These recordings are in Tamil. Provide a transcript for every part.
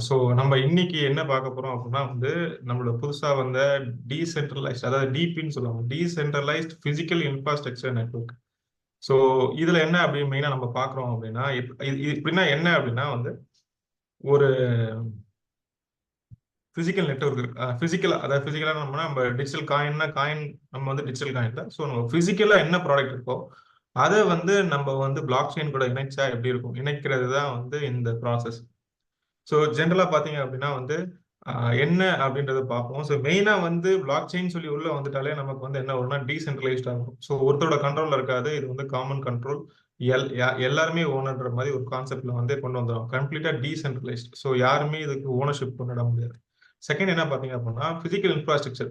ஸோ நம்ம இன்னைக்கு என்ன பார்க்க போறோம் அப்படின்னா வந்து நம்மளோட புதுசா வந்த டீசென்ட்ரலைஸ்ட் அதாவது டிபின்னு சொல்லுவாங்க decentralised physical infrastructure network. So இதுல என்ன அப்படி மெயினா நம்ம பார்க்குறோம் அப்படின்னா இப்படின்னா என்ன அப்படின்னா வந்து ஒரு பிசிக்கல் நெட்வொர்க் இருக்கு. பிசிக்கலா அதாவது பிசிக்கலா நம்ம டிஜிட்டல் காயின்னா காயின் நம்ம வந்து டிஜிட்டல் காயின் தான். ஸோ நம்ம பிசிக்கலா என்ன ப்ராடக்ட் இருக்கோ அதை வந்து நம்ம வந்து பிளாக் செயின் கூட இணைச்சா எப்படி இருக்கும், இணைக்கிறது தான் வந்து இந்த ப்ராசஸ். ஸோ ஜென்ரலா பாத்தீங்க அப்படின்னா வந்து என்ன அப்படின்றத பார்ப்போம். ஸோ மெயினா வந்து பிளாக் செயின் சொல்லி உள்ள வந்துட்டாலே நமக்கு வந்து என்ன வரும்னா டீசென்ட்ரலைஸ்டா இருக்கும். ஸோ ஒருத்தரோட கண்ட்ரோல்ல இருக்காது, இது வந்து காமன் கண்ட்ரோல். எல்லாருமே ஓனர்ன்ற மாதிரி ஒரு கான்செப்ட்ல வந்து கொண்டு வந்துடும். கம்ப்ளீட்டா டீசென்ட்ரலைஸ்ட். ஸோ யாருமே இதுக்கு ஓனர்ஷிப் கொண்டாட முடியாது. செகண்ட் என்ன பாத்தீங்க அப்படின்னா பிசிக்கல் இன்ஃப்ராஸ்ட்ரக்சர்.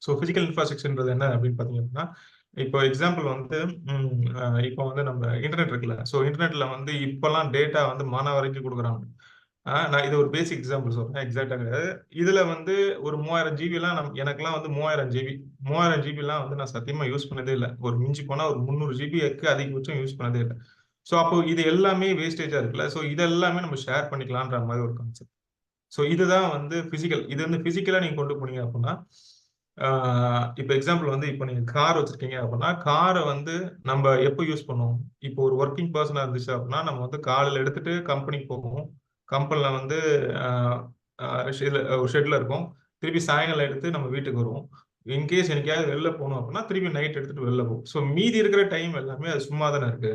ஸோ பிசிக்கல் இன்ஃப்ராஸ்ட்ரக்சர்ன்றது என்ன அப்படின்னு பாத்தீங்க அப்படின்னா இப்போ எக்ஸாம்பிள் வந்து இப்போ வந்து நம்ம இன்டர்நெட் இருக்குல்ல. ஸோ இன்டர்நெட்ல வந்து இப்பெல்லாம் டேட்டா வந்து மானாவாரிக்கு கொடுக்குறாங்க. நான் இது ஒரு பேசிக் எக்ஸாம்பிள் சொல்றேன், எக்ஸாக்டா கிடையாது. இதுல வந்து ஒரு 3000 ஜிபி எல்லாம் எனக்கெல்லாம் வந்து 3000 ஜிபி எல்லாம் வந்து நான் சத்தியமா யூஸ் பண்ணதே இல்லை. ஒரு மிஞ்சி போனா ஒரு 300 ஜிபிக்கு அதிகபட்சம் யூஸ் பண்ணதே இல்லை. ஸோ அப்போ இது எல்லாமே வேஸ்டேஜா இருக்குல்ல. ஸோ இது எல்லாமே நம்ம ஷேர் பண்ணிக்கலான்ற மாதிரி ஒரு கான்செப்ட். ஸோ இதுதான் வந்து பிசிக்கல். இது வந்து பிசிக்கலா நீங்க கொண்டு போனீங்க அப்படின்னா இப்போ எக்ஸாம்பிள் வந்து இப்போ நீங்க கார் வச்சிருக்கீங்க அப்படின்னா காரை வந்து நம்ம எப்போ யூஸ் பண்ணுவோம். இப்போ ஒரு ஒர்க்கிங் பர்சனா இருந்துச்சு அப்படின்னா நம்ம வந்து காலையில எடுத்துட்டு கம்பெனிக்கு போவோம். கம்பெனில வந்து ஒரு ஷெட்ல இருக்கும். திருப்பி சாயங்காலம் எடுத்து நம்ம வீட்டுக்கு வருவோம். இன்கேஸ் எனக்காவது வெளில போகணும் அப்படின்னா திருப்பி நைட் எடுத்துட்டு வெளில போவோம். ஸோ மீதி இருக்கிற டைம் எல்லாமே அது சும்மா தானே இருக்கு.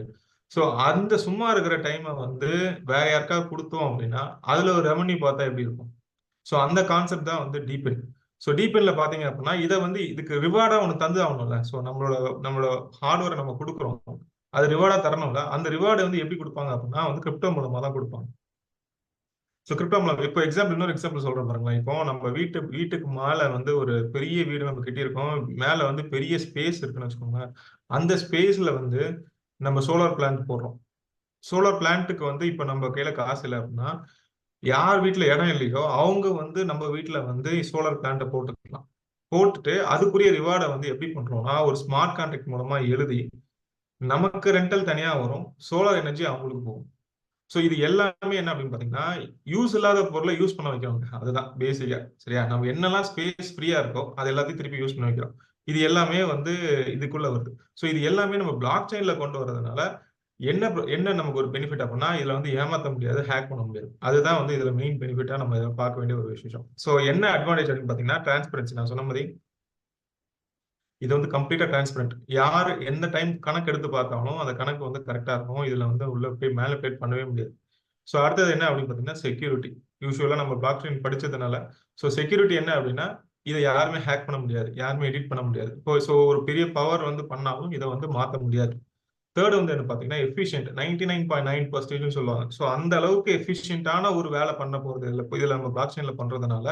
ஸோ அந்த சும்மா இருக்கிற டைமை வந்து வேற யாருக்காவது கொடுத்தோம் அப்படின்னா அதுல ஒரு ரெவன்யூ பார்த்தா எப்படி இருக்கும். ஸோ அந்த கான்செப்ட் தான் வந்து டீபென். ஸோ டீபென்ல பாத்தீங்க அப்படின்னா இதை வந்து இதுக்கு ரிவார்டா ஒன்று தந்து ஆகணும்ல. ஸோ நம்மளோட ஹார்ட்வேரை நம்ம கொடுக்குறோம், அது ரிவார்டா தரணும்ல. அந்த ரிவார்டு வந்து எப்படி கொடுப்பாங்க அப்படின்னா வந்து கிரிப்டோ மூலமா தான் கொடுப்பாங்க. ஸோ கிரிப்டோ மூலம் இப்போ இன்னொரு எக்ஸாம்பிள் சொல்றேன் பாருங்களேன். இப்போ நம்ம வீட்டுக்கு மேல வந்து ஒரு பெரிய வீடு நம்ம கட்டியிருக்கோம். மேல வந்து பெரிய ஸ்பேஸ் இருக்குன்னு வச்சுக்கோங்க. அந்த ஸ்பேஸ்ல வந்து நம்ம சோலார் பிளான்ட் போடுறோம். சோலார் பிளான்ட்டுக்கு வந்து இப்ப நம்ம கையில காசு இல்லை அப்படின்னா யார் வீட்டுல இடம் இல்லையோ அவங்க வந்து நம்ம வீட்டுல வந்து சோலார் பிளான்ட்டை போட்டுக்கலாம். போட்டுட்டு அதுக்குரிய ரிவார்டை வந்து எப்படி பண்றோம்னா ஒரு ஸ்மார்ட் கான்ட்ராக்ட் மூலமா எழுதி நமக்கு ரெண்டல் தனியா வரும், சோலார் எனர்ஜி அவங்களுக்கு போகும். ஸோ இது எல்லாமே என்ன அப்படின்னு பாத்தீங்கன்னா யூஸ் இல்லாத பொருளை யூஸ் பண்ண வைக்கிறோங்க. அதுதான் பேசிக்கா. சரியா, நம்ம என்னெல்லாம் ஸ்பேஸ் ஃப்ரீயா இருக்கோ அது எல்லாத்தையும் திருப்பி யூஸ் பண்ண வைக்கிறோம். இது எல்லாமே வந்து இதுக்குள்ள வருது. ஸோ இது எல்லாமே நம்ம பிளாக் செயின்ல கொண்டு வரதுனால என்ன நமக்கு ஒரு பெனிஃபிட் அப்படின்னா இதுல வந்து ஏமாத்த முடியாது, ஹேக் பண்ண முடியாது. அதுதான் வந்து இதுல மெயின் பெனிஃபிட்டா நம்ம இதை பார்க்க வேண்டிய ஒரு விஷயம். ஸோ என்ன அட்வான்டேஜ் அப்படின்னு பாத்தீங்கன்னா டிரான்ஸ்பரன்சி. நான் சொன்ன மாதிரி இது வந்து கம்ப்ளீட்டா டிரான்ஸ்பரண்ட். யார் எந்த டைம் கணக்கு எடுத்து பார்த்தாலும் அந்த கணக்கு வந்து கரெக்டா இருக்கும். இதுல வந்து உள்ள போய் மேனிபுலேட் பண்ணவே முடியாது. ஸோ அடுத்தது என்ன அப்படின்னு பாத்தீங்கன்னா செக்யூரிட்டி. யூஸ்வலா நம்ம பிளாக் செயின் படிச்சதுனால ஸோ செக்யூரிட்டி என்ன அப்படின்னா இதை யாருமே ஹேக் பண்ண முடியாது, யாருமே எடிட் பண்ண முடியாது. இப்போ ஸோ ஒரு பெரிய பவர் வந்து பண்ணாலும் இதை வந்து மாற்ற முடியாது. தேர்ட் வந்து என்ன பாத்தீங்கன்னா எஃபிஷியன்ட். 99.9% சொல்லுவாங்க. ஸோ அந்த அளவுக்கு எஃபிஷியன்டான ஒரு வேலை பண்ண போறது இல்லை. இதுல நம்ம பிளாக் செயின்ல பண்றதுனால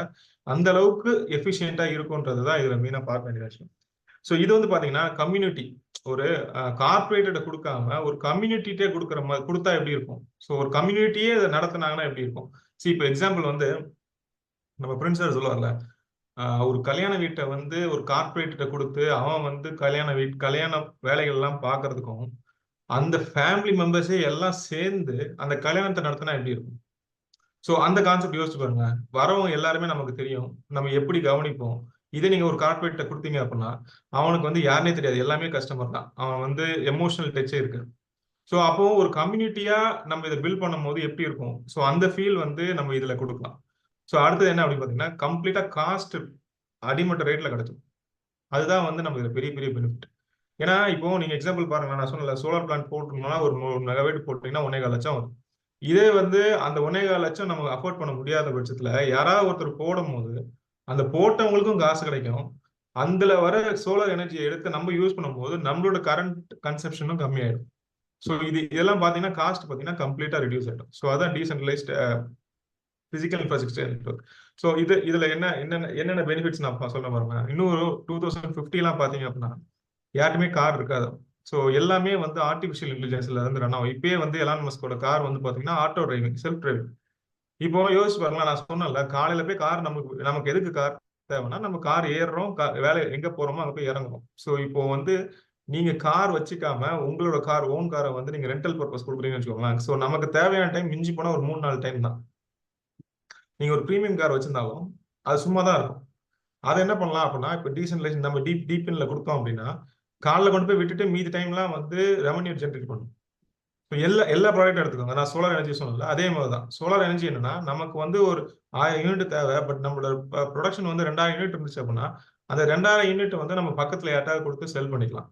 அந்த அளவுக்கு எஃபிஷியன்டா இருக்கும்ன்றது தான் இதுல மெயினா பார்க்க வேண்டிய விஷயம். ஸோ இது வந்து பாத்தீங்கன்னா கம்யூனிட்டி ஒரு கார்பரேட்டை கொடுக்காம ஒரு கம்யூனிட்டிட்டே கொடுக்குற மாதிரி கொடுத்தா எப்படி இருக்கும். ஸோ ஒரு கம்யூனிட்டியே இதை நடத்தினாங்கன்னா எப்படி இருக்கும். ஸோ இப்போ எக்ஸாம்பிள் வந்து நம்ம பிரின்ஸ் சார் சொல்லுவார்ல, ஒரு கல்யாண வீட்டை வந்து ஒரு கார்பரேட்ட கொடுத்து அவன் வந்து கல்யாண வேலைகள் எல்லாம் பாக்குறதுக்கும் அந்த ஃபேமிலி மெம்பர்ஸே எல்லாம் சேர்ந்து அந்த கல்யாணத்தை நடத்தினா எப்படி இருக்கும். ஸோ அந்த கான்செப்ட் யோசிச்சு பாருங்க. வரவங்க எல்லாருமே நமக்கு தெரியும், நம்ம எப்படி கவனிப்போம். இதே நீங்க ஒரு கார்பரேட்ட கொடுத்தீங்க அப்படின்னா அவனுக்கு வந்து யாருனே தெரியாது, எல்லாமே கஸ்டமர் தான். அவன் வந்து எமோஷனல் டச்சே இருக்கு. ஸோ அப்போ ஒரு கம்யூனிட்டியா நம்ம இதை பில்ட் பண்ணும் போது எப்படி இருக்கும். ஸோ அந்த ஃபீல் வந்து நம்ம இதுல கொடுக்கலாம். ஸோ அடுத்தது என்ன அப்படின்னு பாத்தீங்கன்னா கம்ப்ளீட்டா காஸ்ட் அடிமட்ட ரேட்ல கிடைக்கும். அதுதான் வந்து நமக்கு பெரிய பெரிய பெனிஃபிட். ஏன்னா இப்போ நீங்க எக்ஸாம்பிள் பாருங்க, நான் சொன்னல சோலார் பிளான்ட் போட்டோம்னா ஒரு 1 மெகாவாட் போட்டீங்கன்னா 1.25 லட்சம் வரும். இதே வந்து அந்த 1.25 லட்சம் நமக்கு அஃபோர்ட் பண்ண முடியாத பட்சத்துல யாராவது ஒருத்தர் போடும்போது அந்த போட்டவங்களுக்கும் காசு கிடைக்கும். அதுல வர சோலார் எனர்ஜியை எடுத்து நம்ம யூஸ் பண்ணும்போது நம்மளோட கரண்ட் கன்சப்ஷனும் கம்மியாயிடும். ஸோ இதெல்லாம் பாத்தீங்கன்னா காஸ்ட் பாத்தீங்கன்னா கம்ப்ளீட்டா ரெடியூஸ் ஆயிடும். ஸோ அதான் decentralised physical infrastructure network. So இதுல என்னென்ன பெனிஃபிட்ஸ் நான் சொல்ல பாருங்க. இன்னும் 2050 எல்லாம் பாத்தீங்க அப்படின்னா யாருமே கார் இருக்காது. ஸோ எல்லாமே வந்து ஆர்டிபிஷியல் இன்டெலிஜென்ஸ்ல இருந்து ரன் ஆகும். இப்பயே வந்து எலான் மஸ்கோட கார் வந்து பாத்தீங்கன்னா ஆட்டோ டிரைவிங், செல்ஃப் டிரைவிங். இப்போ யோசிச்சு பாருங்களேன், நான் சொன்னேன்ல காலையில போய் கார் நமக்கு எதுக்கு கார் தேவைன்னா நம்ம கார் ஏறுறோம், வேலை எங்க போறோமோ அங்க போய் இறங்குறோம். ஸோ இப்போ வந்து நீங்க கார் வச்சுக்காம உங்களோட ஓன் காரை வந்து நீங்க ரெண்டல் பர்பஸ் கொடுக்குறீங்கன்னு வச்சுக்கோங்களேன். ஸோ நமக்கு தேவையான டைம் மிஞ்சி போனா ஒரு 3-4 டைம் தான். நீங்க ஒரு பிரீமியம் கார் வச்சிருந்தாலும் அது சும்மா தான் இருக்கும். அதை என்ன பண்ணலாம் அப்படின்னா, இப்போ டீசென்ட்ரலைசேஷன் நம்ம டீபின்ல கொடுத்தோம் அப்படின்னா, காலைல கொண்டு போய் விட்டுட்டு மீதி டைம்லாம் வந்து ரெவன்யூ ஜென்ரேட் பண்ணும். இப்போ எல்லா ப்ராடக்ட்டும் எடுத்துக்கோங்க. நான் சோலார் எனர்ஜி சொன்னேன்ல, அதே மாதிரி தான். சோலார் எனர்ஜி என்னன்னா, நமக்கு வந்து ஒரு 1000 யூனிட் தேவை. பட் நம்மளோட ப்ரொடக்ஷன் வந்து 2000 யூனிட் இருந்துச்சு அப்படின்னா, அந்த 2000 யூனிட் வந்து நம்ம பக்கத்துல யார்ட்டாவது கொடுத்து செல் பண்ணிக்கலாம்.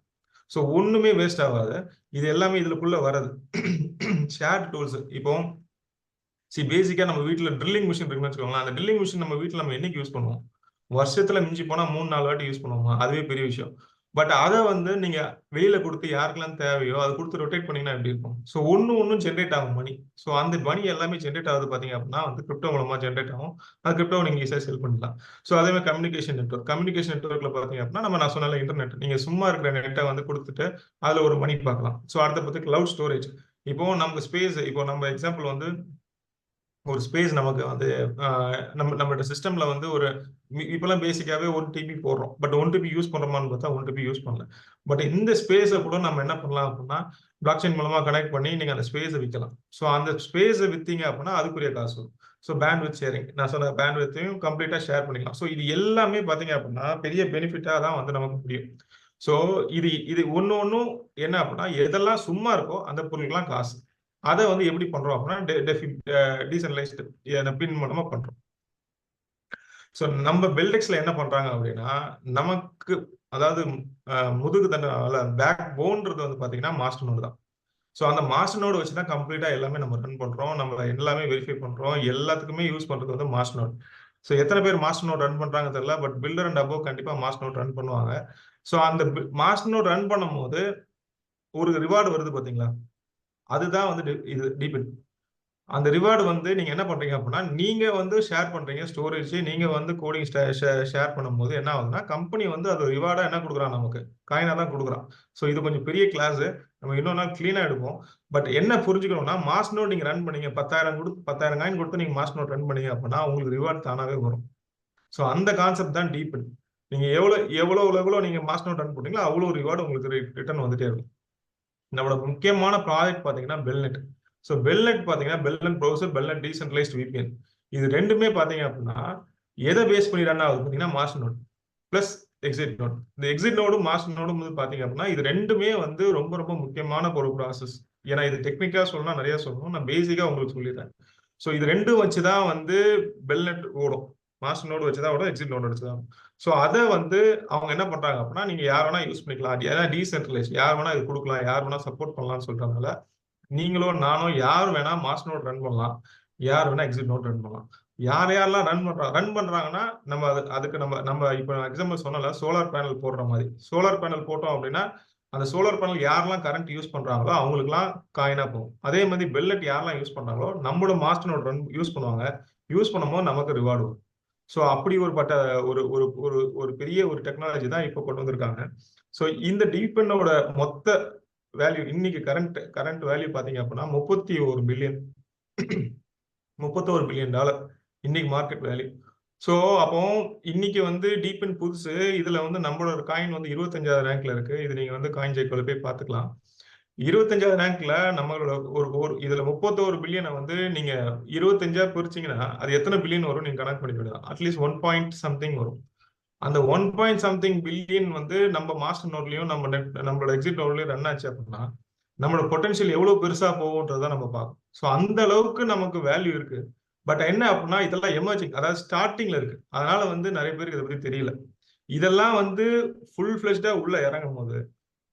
ஸோ ஒண்ணுமே வேஸ்ட் ஆகாது. இது எல்லாமே இதுக்குள்ள வர்றது. Shared tools. இப்போ பேசிக்கா நம்ம வீட்ல ட்ரில்லிங் மிஷின் இருக்குன்னு வச்சுக்கோங்களேன். அந்த ட்ரில்லிங் மிஷின் நம்ம வீட்ல நம்ம என்னைக்கு யூஸ் பண்ணுவோம்? வருஷத்துல மிஞ்சி போனா 3-4 வாட்டி யூஸ் பண்ணுவோமா? அதுவே பெரிய விஷயம். பட் அத வந்து நீங்க வெளியில குடுத்து யாருக்கெல்லாம் தேவையோ, அத குடுத்து ரொட்டேட் பண்ணீங்கன்னா எப்படி இருக்கும்? ஸோ ஒண்ணும் ஜெனரேட் ஆகும் மணி. ஸோ அந்த மணி எல்லாமே ஜெனரேட் ஆகுது பார்த்தீங்க அப்படின்னா வந்து கிரிப்டோ மூலமா ஜெனரேட் ஆகும். அந்த கிரிப்டோவ நீங்க ஈஸியா செல் பண்ணிடலாம். ஸோ அதே மாரி கம்யூனிகேஷன் நெட்வொர்க். கம்யூனிகேஷன் நெட்வொர்க்ல பார்த்தீங்க அப்படின்னா, நான் சொன்னேன்ல இன்டர்நெட். நீங்க சும்மா இருக்கிற நெட்ட வந்து குடுத்துட்டு, அதுல ஒரு மணி பார்க்கலாம். ஸோ அடுத்த பத்தி கிளவுட் ஸ்டோரேஜ். இப்போ நமக்கு ஸ்பேஸ் இப்போ நம்ம எக்ஸாம்பிள் வந்து ஒரு ஸ்பேஸ் நமக்கு வந்து நம்மளோட சிஸ்டம்ல வந்து ஒரு இப்பெல்லாம் பேசிக்காவே 1 டிபி போடுறோம். பட் 1 டிபி யூஸ் பண்றோமான்னு பார்த்தா 1 டிபி யூஸ் பண்ணல. பட் இந்த ஸ்பேஸ கூட நம்ம என்ன பண்ணலாம் அப்படின்னா, பிளாக் செயின் மூலமா கனெக்ட் பண்ணி நீங்க அந்த ஸ்பேஸ விக்கலாம். ஸோ அந்த ஸ்பேஸ வித்தீங்க அப்படின்னா அதுக்குரிய காசு வரும். So bandwidth sharing. நான் சொன்ன பேண்ட்வித்தையும் கம்ப்ளீட்டா ஷேர் பண்ணிக்கலாம். ஸோ இது எல்லாமே பார்த்தீங்க அப்படின்னா பெரிய பெனிஃபிட்டா தான் வந்து நமக்கு முடியும். ஸோ இது இது ஒண்ணும் என்ன அப்படின்னா, எதெல்லாம் சும்மா இருக்கோ அந்த பொருளுக்கெல்லாம் காசு. அதை வந்து எப்படி பண்றோம் அப்படின்னா டீசென்ட்ரலைஸ்டு பின் மூலமா பண்றோம். ஸோ நம்ம பெல்டெக்ஸ்ல என்ன பண்றாங்க அப்படின்னா, நமக்கு அதாவது முதுகு தண்டு பேக் போன்றது வந்து பாத்தீங்கன்னா மாஸ்டர் நோடு தான். ஸோ அந்த மாஸ்டர் நோடு வச்சு தான் கம்ப்ளீட்டா எல்லாமே நம்ம ரன் பண்றோம். நம்ம எல்லாமே வெரிஃபை பண்றோம். எல்லாத்துக்குமே யூஸ் பண்றது வந்து மாஸ்டர் நோடு. ஸோ எத்தனை பேர் மாஸ்டர் நோட் ரன் பண்றாங்க தெரியல. பட் பில்டர் அண்ட் அபோவ் கண்டிப்பா மாஸ்டர் நோட் ரன் பண்ணுவாங்க. ஸோ அந்த மாஸ்டர் நோட் ரன் பண்ணும்போது ஒரு ரிவார்டு வருது பாத்தீங்களா? அதுதான் வந்து இது டீபின். அந்த ரிவார்டு வந்து நீங்க என்ன பண்றீங்க அப்படின்னா, நீங்க வந்து ஷேர் பண்றீங்க ஸ்டோரேஜ். நீங்க வந்து கோடிங் ஷேர் பண்ணும்போது என்ன ஆகுதுன்னா, கம்பெனி வந்து அது ரிவார்டா என்ன குடுக்குறான் நமக்கு? காயினா தான் குடுக்குறான். ஸோ இது கொஞ்சம் பெரிய கிளாஸ். நம்ம இன்னொரு நாள் கிளீனா எடுப்போம். பட் என்ன புரிஞ்சுக்கணும்னா, மாஸ் நோட் நீங்க ரன் பண்ணீங்க 10,000 காயின் கொடுத்து நீங்க மாஸ் நோட் ரன் பண்ணீங்க அப்படின்னா, உங்களுக்கு ரிவார்ட் தானாவே வரும். ஸோ அந்த கான்செப்ட் தான் டீபின். நீங்க எவ்வளோ நீங்க மாஸ் நோட் ரன் பண்றீங்களோ, அவ்வளோ ரிவார்டு உங்களுக்கு ரிட்டர்ன் வந்துட்டே இருக்கும். நம்மளோட முக்கியமான ப்ராஜெக்ட் பாத்தீங்கன்னா பெல்நெட். ஸோ பெல்நெட் பாத்தீங்கன்னா பெல்நெட் ப்ரௌசர், பெல்நெட் டீசென்ட்ரலைஸ்ட் விபிஎன். இது ரெண்டுமே பாத்தீங்க அப்படின்னா எதை பேஸ் பண்ணி ரன் ஆகுது பாத்தீங்கன்னா master node plus exit node. இந்த எக்ஸிட் நோடும் மாஸ்டர் நோடும் வந்து பாத்தீங்க அப்படின்னா இது ரெண்டுமே வந்து ரொம்ப ரொம்ப முக்கியமான ஒரு ப்ராசஸ். ஏன்னா இது டெக்னிக்கா சொல்லணும் நிறைய சொல்லணும். நான் பேசிக்கா உங்களுக்கு சொல்லிடுறேன். ஸோ இது ரெண்டும் வச்சுதான் வந்து பெல்நெட் ஓடும். மாஸ்டர் நோடு வச்சுதான் ஓடும், எக்ஸிட் நோடு வச்சுதான். ஸோ அதை வந்து அவங்க என்ன பண்றாங்க அப்படின்னா நீங்க யார் வேணா யூஸ் பண்ணிக்கலாம். ஏன்னா டீசென்ட்ரலைஸ் யார் வேணா இது கொடுக்கலாம், யார் வேணா சப்போர்ட் பண்ணலாம்னு சொல்றதுனால நீங்களோ நானோ யார் வேணா மாஸ்டர் நோட் ரன் பண்ணலாம், யார் வேணா எக்ஸிட் நோட் ரன் பண்ணலாம். யாரெல்லாம் ரன் பண்றாங்கன்னா நம்ம அதுக்கு நம்ம நம்ம இப்போ எக்ஸாம்பிள் சொன்னல சோலார் பேனல் போடுற மாதிரி. சோலார் பேனல் போட்டோம் அப்படின்னா அந்த சோலார் பேனல் யாரெல்லாம் கரண்ட் யூஸ் பண்றாங்களோ அவங்களுக்குலாம் காயினா போகும். அதே மாதிரி பெல்லட் யாரெல்லாம் யூஸ் பண்றாங்களோ நம்மளோட மாஸ்டர் நோட் ரன் யூஸ் பண்ணுவாங்க. யூஸ் பண்ணும்போது நமக்கு ரிவார்டு வரும். ஸோ அப்படி ஒரு ஒரு ஒரு ஒரு பெரிய ஒரு டெக்னாலஜி தான் இப்போ கொண்டு வந்திருக்காங்க. ஸோ இந்த டீபென்னோட மொத்த வேல்யூ இன்னைக்கு கரண்ட் வேல்யூ பாத்தீங்க அப்படின்னா 31 பில்லியன். $31 பில்லியன் இன்னைக்கு மார்க்கெட் வேல்யூ. ஸோ அப்போ இன்னைக்கு வந்து டீபென் புதுசு. இதுல வந்து நம்மளோட காயின் வந்து 25வது ரேங்க்ல இருக்கு. இது நீங்க வந்து காயின் ஜெய்கோல போய் பாத்துக்கலாம். 25வது ரேங்க்ல நம்மளோட ஒரு இதுல 31 பில்லியனை வந்து நீங்க 25ஆ பிரிச்சீங்கன்னா அது எத்தனை பில்லியன் வரும் நீங்க கணக்கு பண்ணி விடலாம். அட்லீஸ்ட் 1 பாயிண்ட் சம்திங் வரும். அந்த 1 பாயிண்ட் சம்திங் பில்லியன் வந்து நம்ம மாஸ்டர் நோட்லயும் நம்மளோட எக்ஸிட் நோட்லயும் ரன் ஆச்சு அப்படின்னா நம்மளோட பொட்டன்ஷியல் எவ்வளவு பெருசா போகும்ன்றத நம்ம பார்க்கணும். ஸோ அந்த அளவுக்கு நமக்கு வேல்யூ இருக்கு. பட் என்ன அப்படின்னா இதெல்லாம் எமர்ஜிங், அதாவது ஸ்டார்டிங்ல இருக்கு. அதனால வந்து நிறைய பேருக்கு இதை பத்தி தெரியல. இதெல்லாம் வந்து ஃபுல் ஃபிளெஷ்டா உள்ள இறங்கும் போது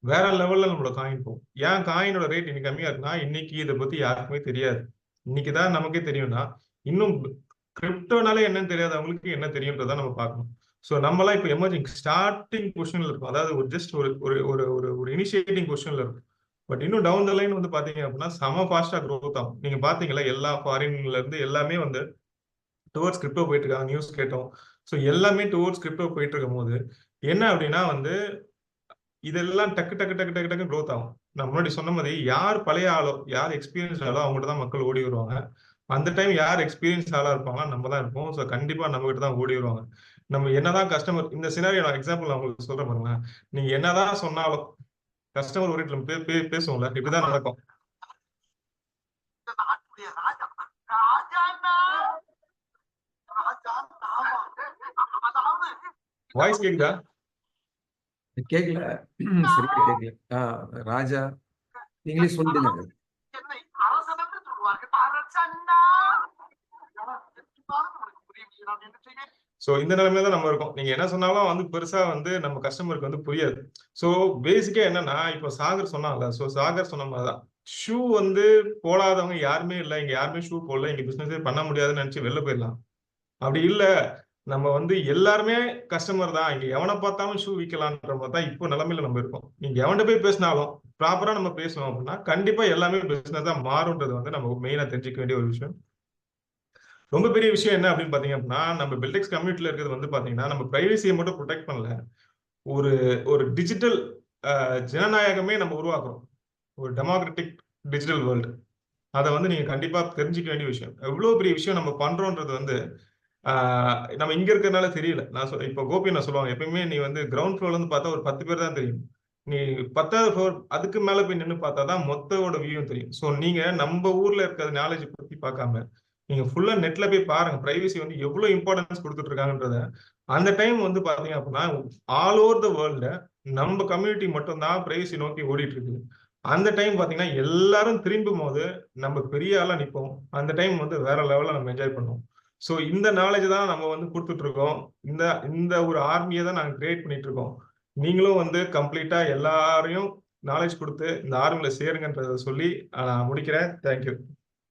வேற லெவல்ல நம்மளோட காயின் போகும். ஏன் காயினோட ரேட் இன்னைக்கு கம்மியா இருக்குன்னா இன்னைக்கு இதை பத்தி யாருக்குமே தெரியாது. இன்னைக்குதான் நமக்கே தெரியும்னா இன்னும் கிரிப்டோனாலே என்னன்னு தெரியாதவங்களுக்கு என்ன தெரியும்ன்றத நம்ம பார்க்கணும். ஸோ நம்மளாம் இப்போ எமர்ஜிங் ஸ்டார்டிங் பொசிஷன்ல இருக்கும். அதாவது ஒரு ஜஸ்ட் ஒரு ஒரு ஒரு ஒரு ஒரு இனிஷியேட்டிங் பொசிஷன்ல இருக்கும். பட் இன்னும் டவுன் த லைன் வந்து பாத்தீங்க அப்படின்னா செம ஃபாஸ்டா க்ரோத் ஆகும். நீங்க பாத்தீங்களா எல்லா ஃபாரின்ல இருந்து எல்லாமே வந்து டுவர்ட்ஸ் கிரிப்டோ போயிட்டு இருக்காங்க. நியூஸ் கேட்டோம். ஸோ எல்லாமே டுவர்ட்ஸ் கிரிப்டோ போயிட்டு இருக்கும் போது என்ன அப்படின்னா வந்து இதெல்லாம் டக்கு டக்கு டக்கு டக்கு டக்கு க்ரோத் ஆகும். நான் முன்னாடி சொன்ன மாதிரி யார் பழைய ஆளோ யார் எக்ஸ்பீரியன்ஸ் ஆளோ அவங்ககிட்ட தான் மக்கள் ஓடி வருவாங்க. அந்த டைம் யார் எக்ஸ்பீரியன்ஸ் ஆளா இருப்பாங்களா நம்ம தான் இருப்போம். ஸோ கண்டிப்பா நம்ம கிட்ட தான் ஓடி வருவாங்க. நம்ம என்னதான் கஸ்டமர் இந்த சினாரியோ நான் எக்ஸாம்பிள் நான் உங்களுக்கு சொல்றேன் பாருங்க. நீங்க என்னதான் சொன்னாலும் கஸ்டமர் ஓரியன்ட்ல பேசுவோம்ல இப்படிதான் நடக்கும். வாய்ஸ் கேக்குதா? கேட்கல. சரியா கேட்கல. ராஜா நீங்களே சொல்லிடுங்க அது. சோ இந்த நிலைமையில தான் நம்ம இருக்கோம். நீங்க என்ன சொன்னாலும் வந்து பெருசா வந்து நம்ம கஸ்டமருக்கு வந்து புரியாது. சோ பேசிக்கா என்னன்னா, இப்போ சாகர் சொன்னான்ல, சோ சாகர் சொன்ன மாரி தான். ஷூ வந்து போடாதவங்க யாருமே இல்ல. இங்க யாருமே ஷூ போடல. இங்க பிசினஸே பண்ண முடியாதுன்னு நெனச்சு வெளில போயிரலாம். அப்படி இல்ல, நம்ம வந்து எல்லாருமே கஸ்டமர் தான். இங்க எவன பார்த்தாலும் ஷூ விக்கலான்ற மாரி தான் இப்போ நிலைமையில நம்ம இருக்கோம். நீங்க எவன்ட்ட போய் பேசினாலும், ப்ராப்பரா நம்ம பேசுனோம் அப்படின்னா, கண்டிப்பா எல்லாமே பிசினஸா மாறும்ன்றது வந்து நம்ம மெயினா தெரிஞ்சுக்க வேண்டிய ஒரு விஷயம். ரொம்ப பெரிய விஷயம் என்ன அப்படின்னு பாத்தீங்க அப்படின்னா, நம்ம பில்டெக்ஸ் கம்யூனிட்டில இருக்கிறது வந்து பாத்தீங்கன்னா, நம்ம பிரைவசியை மட்டும் ப்ரொடெக்ட் பண்ணல. ஒரு ஒரு டிஜிட்டல் ஜனநாயகமே நம்ம உருவாக்குறோம். ஒரு டெமோக்ராட்டிக் டிஜிட்டல் வேர்ல்டு. அத வந்து நீங்க கண்டிப்பா தெரிஞ்சுக்க வேண்டிய விஷயம். எவ்வளவு பெரிய விஷயம் நம்ம பண்றோம்ன்றது வந்து நம்ம இங்க இருக்கிறனால தெரியல. இப்ப கோபி என்ன சொல்லுவாங்க, எப்பயுமே நீ வந்து கிரவுண்ட் ஃப்ளோர்ல இருந்து பார்த்தா ஒரு 10 பேர் தான் தெரியும். நீ 10வது ஃப்ளோர் அதுக்கு மேல போய் நின்னு பார்த்தா தான் மொத்தவோட வியூவும் தெரியும். சோ நீங்க நம்ம ஊர்ல இருக்கிற நாலேட்ஜ் பத்தி பார்க்காம, நீங்க ஃபுல்லா நெட்ல போய் பாருங்க. பிரைவசி வந்து எவ்வளவு இம்பார்ட்டன்ஸ் குடுத்துட்டு இருக்காங்கன்றத. அந்த டைம் வந்து பார்த்தீங்க அப்படின்னா, ஆல் ஓவர் த வேர்ல்ட்ல நம்ம கம்யூனிட்டி மட்டும் தான் பிரைவசி நோக்கி ஓடிட்டு இருக்கு. அந்த டைம் பார்த்தீங்கன்னா, எல்லாரும் திரும்பும்போது நம்ம பெரிய ஆளா நிப்போம். அந்த டைம் வந்து வேற லெவல்ல நம்ம என்ஜாய் பண்ணுவோம். சோ இந்த நாலேட்ஜ் தான் நம்ம வந்து குடுத்துட்டு இருக்கோம். இந்த இந்த ஒரு ஆர்மிய தான் நாங்க கிரியேட் பண்ணிட்டு இருக்கோம். நீங்களும் வந்து கம்ப்ளீட்டா எல்லாரையும் நாலேட்ஜ் குடுத்து இந்த ஆர்மில சேருங்கன்றத சொல்லி நான் முடிக்கிறேன். Thank you.